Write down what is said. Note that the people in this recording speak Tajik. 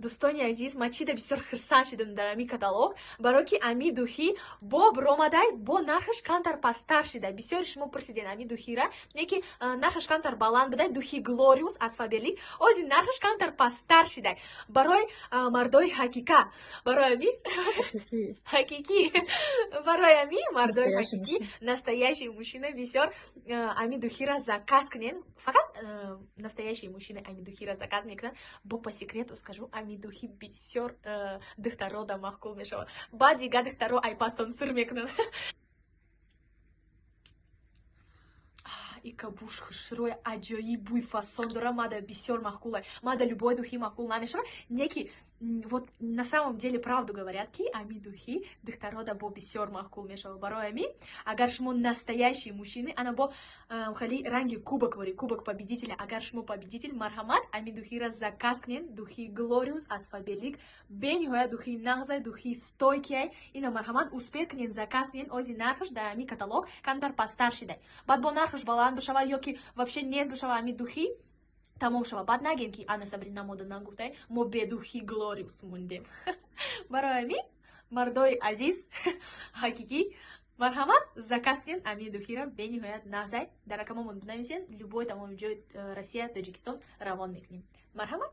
Дӯстони азиз, ман чида бисёр хирсан шудам дар ами каталог, барое ки ами духӣ бо биромадай, бо нархаш камтар пасттар шуда. Бисёри шумо пурсидед ами духира, яки нархаш камтар баланд будай, духи Glorious аз Faberlic, ози нархаш камтар пасттар шуда. Барои мардои ҳақиқа, барои ами ҳақиқӣ, барои ами мардои ҳақиқӣ, настоящий мужчина бисёр ами духира заказ кунед. Фақат настоящие мужчины ами духира заказ мекунанд. Бо по секрету скажу, ами духи бисёр духтарода маҳкул мешавад. Баъд дигар духтаро айпастон сир мекунанд. И кабуш хушрӯй аҷоиб бӯй фасон дора, мада бисёр маҳкулай. Мада любой духи маҳкул намешавад. Неки вот на самом деле правду говорят, ки ами духи духтарода бо бисёр маҳкул мешавад. Барои ами, агар шумо настоящий мужчины, ана бо хали ранги кубок вори, кубок победителя. Агар шумо победитель, марҳамат, ами духира заказ кунед, духи Glorious аз Faberlic, бениҳоят духи нағзай, духи стойкиай. Ина марҳамат, успех кунед, заказ кунед, ози нархаш дар ами каталог камтар пасттар шудай. Баъд бо нархаш баланд бошава, ёки вообще нест бошава ами духи, тамом шава. Баъд нагем ки Анна Сабрина мода нагуфтай, мо бедухи Glorious мондем. Барои ами мардои азиз ҳақиқӣ, марҳамат, заказ кунед ами духира бениҳоят нағзай. Дар рақамомон бинависед, любой тамоми ҷои Россия, Тоҷикистон равон мекунем. Марҳамат.